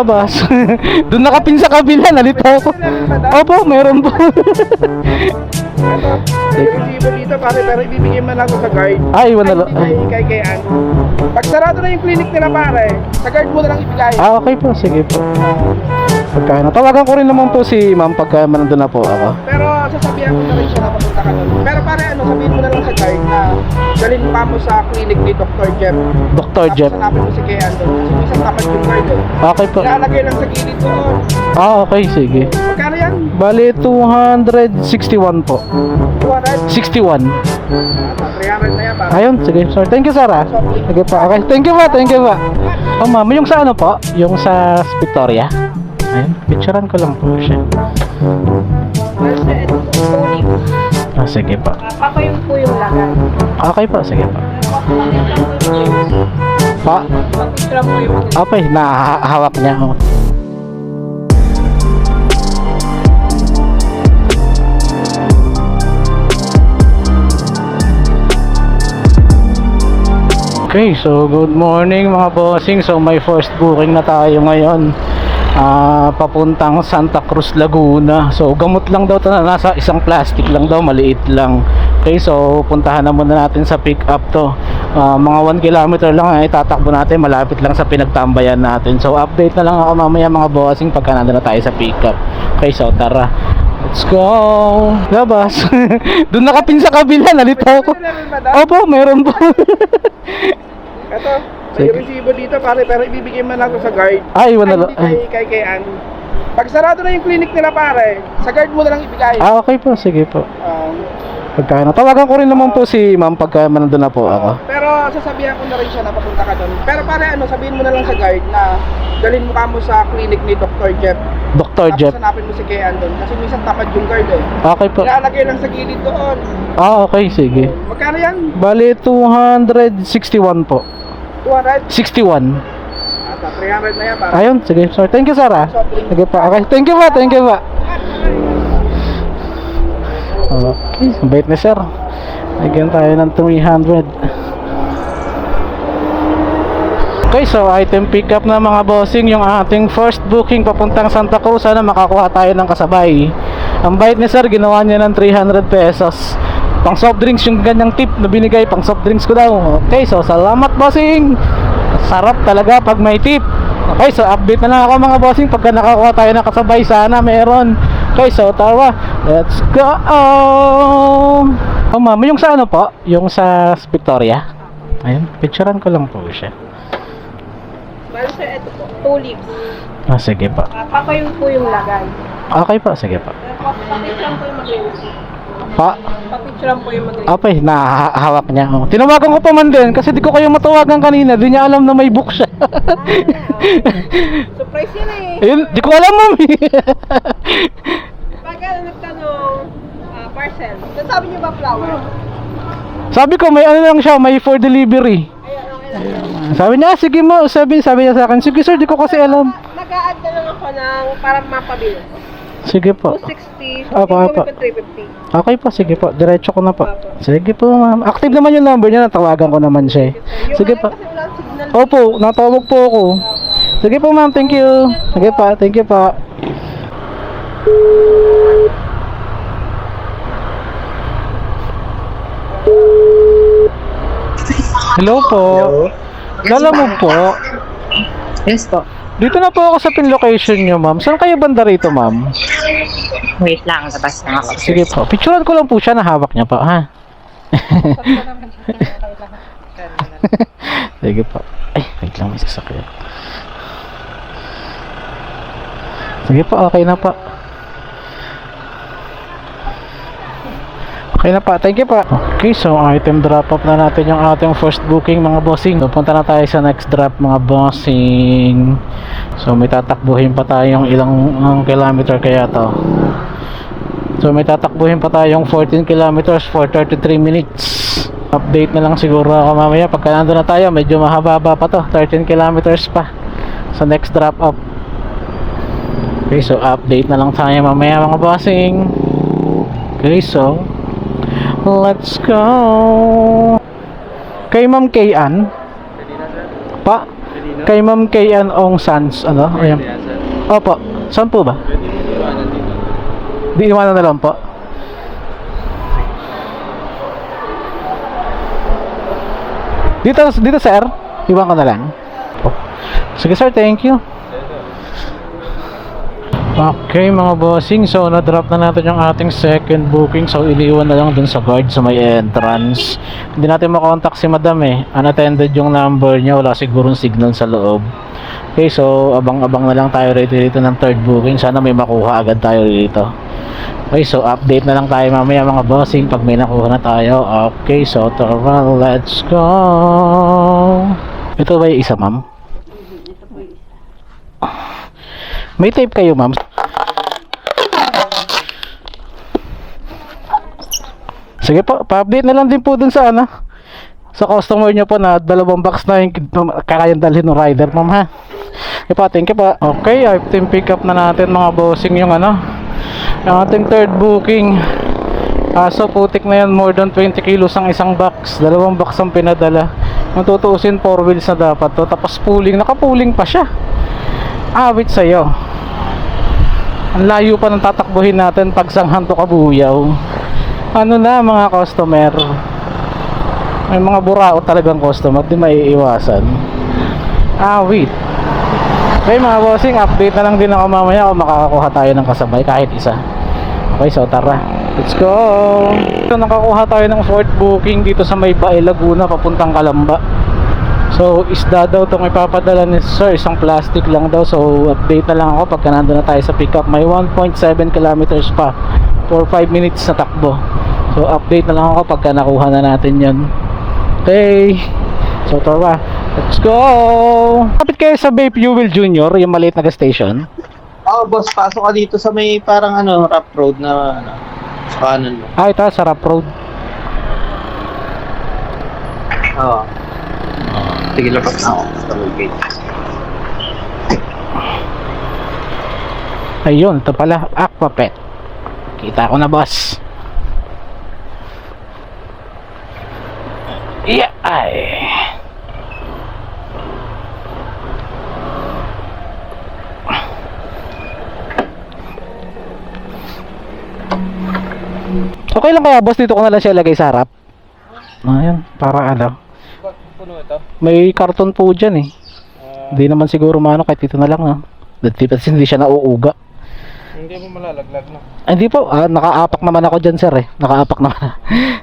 Labas. Doon nakapin sa kabila, nalito ako. Opo, meron po. Resibo dito pare, pero ibibigay man ako sa guard. Ay, wala. Ay, kay ano. Pag sarado na yung clinic nila pare, sa guard mo na lang ibigay. Okay po, sige po. Pagka natawagan ko rin naman po si ma'am pagka nandun na po ako. Pero sasabihan ko na rin siya na papunta ka doon. Pero pare, sabihin mo na lang sa guard na dalhin mo mo sa clinic ni Dr. Jeff. Dr. Jeff. Tapos hanapin mo si Kean doon. Kasi may isang tapat yung guard doon. Okay po. Ilalagay lang sa gilid doon. Okay, sige. Magkano yan? Bali, 261 po. 200? 61. 300 na yan pare. Ayun, sige. Sorry. Thank you, Sarah. Sige po. Okay. Thank you po. Oh, ma'am, yung sa ano po? Yung sa Victoria? Ayun, picturean ko lang po siya. Basta ito po, tulik. Sige po. Papayong po yung lagay. Okay po, sige po. Pa? Papicturan po yung mag- Okay, nahahawak niya. Oh. Okay, so good morning mga bossing. So may first booking na tayo ngayon. Papuntang Santa Cruz, Laguna. So gamot lang daw ito, nasa isang plastic lang daw, maliit lang. Okay, so puntahan na muna natin sa pick up to. Mga 1 kilometer lang ay tatakbo natin, malapit lang sa pinagtambayan natin. So update na lang ako mamaya mga bossing pagka nandun na tayo sa pick up. Okay, so tara, let's go. Labas. Doon nakapin sa kabila, nalito ako. Opo, meron po. Ito, may resibo dito pare, pero ibibigay man ako sa guard. Ay, wala. Ay, kay ano. Pag sarado na yung clinic nila pare, sa guard mo na lang ibigay. Okay po, sige po. Pagka natawagan ko rin naman po si ma'am pagka nandun na po ako. Pero sasabihan ko na rin siya na papunta ka doon. Pero pare, sabihin mo na lang sa guard na dalhin mo mo sa clinic ni Dr. Jeff. Dr. Jeff. Tapos hanapin mo si Kean doon. Kasi minsan tapad yung guard eh. Okay po. Ilalagay lang sa gilid doon. Okay, sige. Magkano yan? Bali, 261 po. 200? 61. 300 na yan pare. Ayun, sige. Sorry. Thank you, Sarah. Sige po. Okay. Thank you po. Okay. Bait na, sir. Lagyan tayo ng 300. Okay, so item pick up na mga bossing. Yung ating first booking papuntang Santa Cruz. Sana makakuha tayo ng kasabay. Ang bait ni sir, ginawa niya ng 300 pesos. Pang soft drinks yung ganyang tip na binigay. Pang soft drinks ko daw. Okay, so salamat bossing. Sarap talaga pag may tip. Okay, so update na lang ako mga bossing pagka nakakuha tayo ng kasabay. Sana meron. Okay, so tara, let's go. Oh ma'am, yung sa ano po? Yung sa Victoria? Ayun, picturean ko lang po siya. Basta ito po, tulik. Sige po. Papayong po yung lagay. Okay po, sige po. Papicturan po yung mag-release. Papicturan po yung mag-release. Okay, nahahawak niya. Oh. Tinawagan ko pa man din kasi di ko kayo matawagan kanina. Di niya alam na may book siya. Surprise yan eh. Ayun, di ko alam ma'am. Pagka nagtanong, parcel. Sabi niyo ba flower? Sabi ko may ano lang siya, may for delivery. Sabi niya, sige mo, sabi niya sa akin, sige sir, di ko kasi alam. Nag-a-add na lang ako ng parang mapabilis. Sige po. 260, Apa. 350. Okay po, sige po. Diretso ko na po. Sige po, ma'am. Active naman yung number niya, natawagan ko naman siya. Sige po. Opo, natawag po ako. Sige po, ma'am. Thank you. Sige pa, thank you pa. Hello po. Lala mo po. Yes po. Dito na po ako sa pin location niyo, ma'am. Saan kayo banda rito, ma'am? Wait lang, labas lang ako. Sige po. Picturean ko lang po siya na hawak niya pa, ha? Sige po. Ay, wait lang, may sasakyan. Sige po, okay na po. Okay na pa, thank you pa. Okay, so item drop up na natin yung ating first booking mga bossing. So punta na tayo sa next drop mga bossing. So may tatakbuhin pa tayong ilang kilometer kaya to. So may tatakbuhin pa tayong 14 kilometers for 33 minutes. Update na lang siguro ako mamaya pagka nandun na tayo. Medyo mahaba pa to, 13 kilometers pa sa next drop up. Okay, so update na lang tayo mamaya mga bossing. Okay, so let's go. Kay Ma'am Kayan pa? Kay Ma'am Kayan Ong Sans, ano? Ayan. Opo. Saan po ba? Di iwanan na lang po. Dito sir. Iwan ko na lang. Sige sir, thank you. Okay mga bossing, so na-drop na natin yung ating second booking. So iliwan na lang dun sa guard sa may entrance. Hindi natin makontak si madam eh. Unattended yung number niya, wala sigurong signal sa loob. Okay, so abang-abang na lang tayo rito ng third booking. Sana may makuha agad tayo rito. Okay, so update na lang tayo mamaya mga bossing pag may nakuha na tayo. Okay, so tara, let's go. Ito ba yung isa, ma'am? May tape kayo, ma'am? Sige po, pa-update na lang din po dun sa ano, sa customer nyo po na 2 box na yung kakayang dalhin ng rider, ma'am ha. Okay po, thank you po. Okay, item pick up na natin mga bossing yung ano, yung ating third booking. So putik na yan, more than 20 kilos ang isang box. 2 box ang pinadala. Kung tutuusin 4 wheels na dapat to. Tapos pooling, naka-pooling pa siya. Awit sa'yo. Ang layo pa ng tatakbuhin natin pag Sanghan to Kabuyaw. Ano na mga customer, may mga burao talagang customer, di maiiwasan. Awit. Okay mga bossing, update na lang din ako mamaya kung makakakuha tayo ng kasabay kahit isa. Okay, so tara, let's go. So nakakuha tayo ng fourth booking dito sa may Bae Laguna papuntang Calamba. So isda daw itong ipapadala ni sir, isang plastic lang daw. So update na lang ako pagka nandun na tayo sa pickup. May 1.7 kilometers pa for 5 minutes na takbo. So update na lang ako pagka nakuha na natin yan. Okay, so tara, let's go. Kapit kayo sa Bay Fuel Junior, yung maliit na gas station. Boss, pasok ka dito sa may parang ano, rough road na ano, sa kanan mo. Ito sa Rough Road. Oo. Sige, lapat na ako sa road gate. Ayun, ito pala, Aquapet. Kita ko na, boss. Yeah, ay. Okay lang kaya, boss, dito ko na lang siya lagay sa harap. Ayun, para ano. Puno ito. May karton po dyan eh. Hindi naman siguro maano, kahit dito na lang ha. Hindi siya nauuga. Hindi mo malalaglag na. Hindi po, nakaapak naman ako dyan sir eh. Nakaapak naman.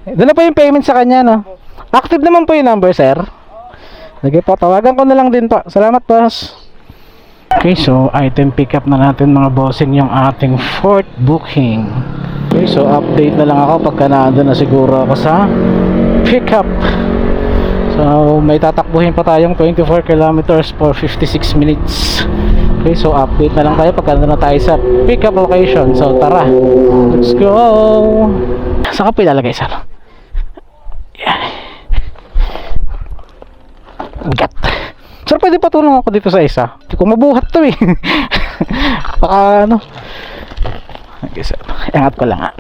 Doon na po yung payment sa kanya no. Active naman po yung number sir. Sige po, tawagan ko na lang din po. Salamat boss. Okay, so item pick up na natin mga bossing yung ating fourth booking. Okay, so update na lang ako pagka nandun na siguro ako sa pick up. So may tatakbuhin pa tayong 24 kilometers for 56 minutes. Okay, so update na lang tayo pagka nandun na tayo sa pick up location. So tara, let's go. Saan ka po ilalagay sir? Yan. Gat. Sir, pwede patulong ako dito sa isa. Hindi ko mabuhat to eh. Baka ano. Okay sir, iangat ko lang ha.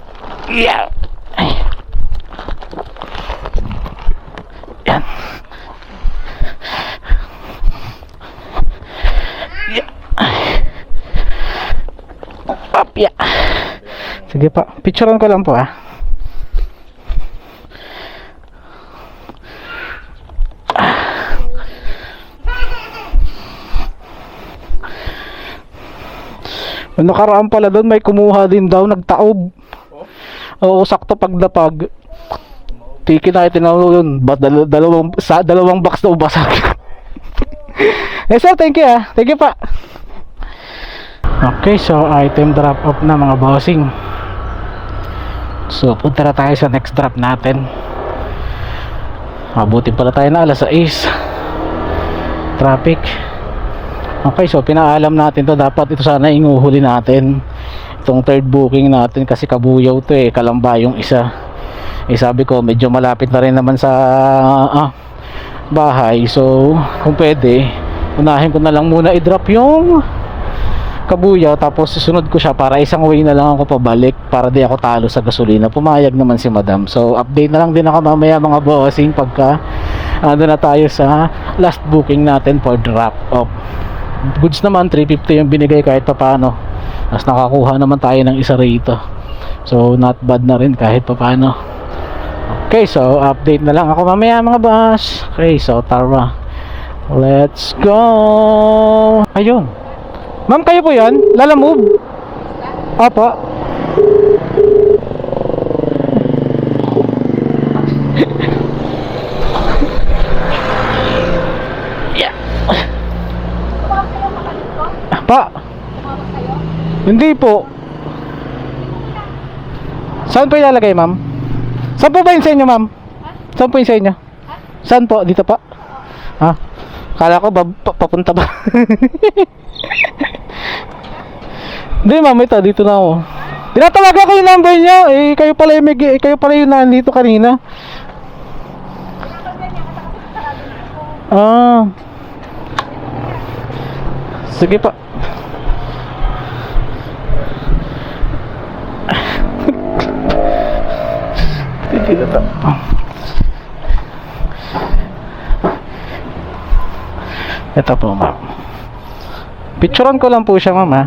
Yeah. Ay. Yan. Yeah. Up, yeah. Sige pa, picturean ko lang po ha. Nakaraan pala doon, may kumuha din daw, nagtaob. Oo, sakto pagdapag. Tiki na itinawag yun. Dalawang box na ubasak. Eh sir, thank you ah. Thank you pa. Okay, so item drop off na mga bossing. So punta na tayo sa next drop natin. Mabuti pala tayo na alas 6. Traffic. Okay, so pinaalam natin to, dapat ito sana inuhuli natin itong third booking natin kasi Kabuyaw to eh, Calamba yung isa eh. Sabi ko medyo malapit na rin naman sa bahay, so kung pwede unahin ko na lang muna i-drop yung Kabuyaw tapos susunod ko siya para isang way na lang ako pabalik para di ako talo sa gasolina. Pumayag naman si madam, so update na lang din ako mamaya mga bossing pagka Ando na tayo sa last booking natin for drop off. Goods naman 350 yung binigay kahit pa paano. Tapos nakakuha naman tayo ng isa rito. So not bad na rin kahit pa paano. Okay, so update na lang ako mamaya mga boss. Okay, so tara. Let's go. Ayun. Ma'am, kayo po yan? Lala move? Opo. Yeah. Pa? Hindi po. Saan po ilalagay, ma'am? Saan po ba yung sa inyo, ma'am? Saan po yung sa inyo? Saan po? Dito pa? Ah, kala ko papunta ba? Hindi, ma'am, ito dito na ako. Tinatawagan ko yung number niya. Kayo pala yung nandito kanina. Ah. Sige pa. Dito to. Ito po, ma'am. Picturean ko lang po siya, ma'am, ha.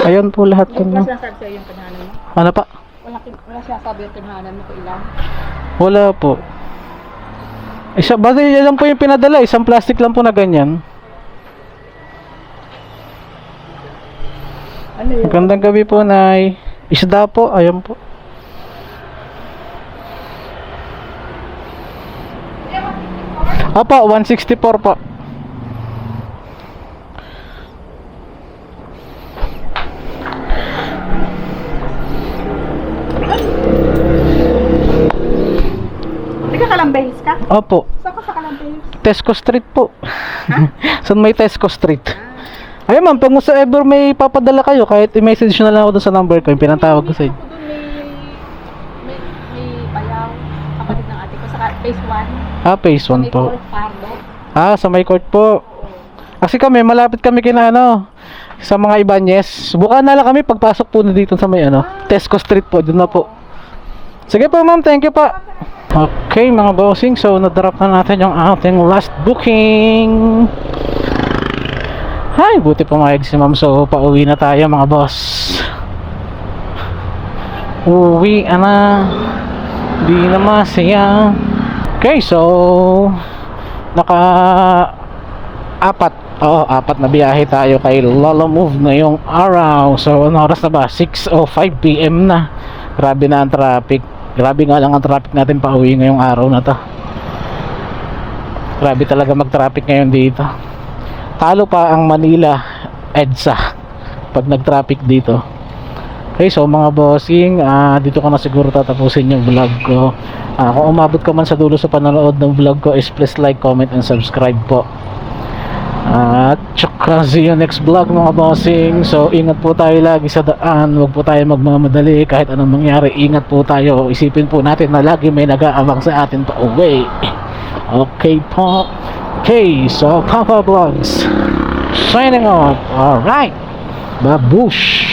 Ayun po lahat ko. Wala sinasabi sa'yo yung tinhanan mo? Ano pa? Wala sinasabi yung tinhanan mo kung ilan? Wala po. Basta yan po yung pinadala. Isang plastic lang po na ganyan. Ano yun? Magandang gabi po, Nay. Isda po. Ayan po. Apa, 164 po. Teka, Kalambahis ka? Opo. Saan ka sa Kalambahis? Tesco Street po. Saan may Tesco Street? Ayun, ma'am, pag sa ever may papadala kayo, kahit i-message nyo na lang ako dun sa number ko, yung pinatawag ko sa inyo. Ako doon may bayaw. Kapatid ng ate ko sa phase 1. Ah, phase 1 May po. Fort Pardo. Ah, sa may court po. Kasi kami, malapit kami kina sa mga Ibanez. Subukan na lang kami pagpasok po na dito sa may Tesco Street po, doon na po. Sige po, ma'am, thank you pa. Okay, mga bossing, so na-drop na natin yung ating last booking. Ay, buti pumayag si ma'am, so pauwi na tayo mga boss. Uwi na. Di na masaya. Okay, so apat na biyahe tayo kay Lolo Move ngayong araw. So ano oras na ba? 6:05 PM na. Grabe na ang traffic. Grabe nga lang ang traffic natin pa uwi ngayong araw na to. Grabe talaga mag-traffic ngayon dito. Talo pa ang Manila EDSA pag nag-traffic dito. Okay, so mga bossing, dito ko na siguro tatapusin yung vlog ko. Kung umabot ka man sa dulo sa panonood ng vlog ko, is please like, comment, and subscribe po. At tsaka see you next vlog mga bossing. So ingat po tayo lagi sa daan. Huwag po tayo magmamadali kahit anong mangyari. Ingat po tayo. Isipin po natin na lagi may nag-aabang sa atin pa uwi. Okay po. Okay, so Papa Vlogs signing off. Alright, babush.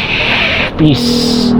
Peace.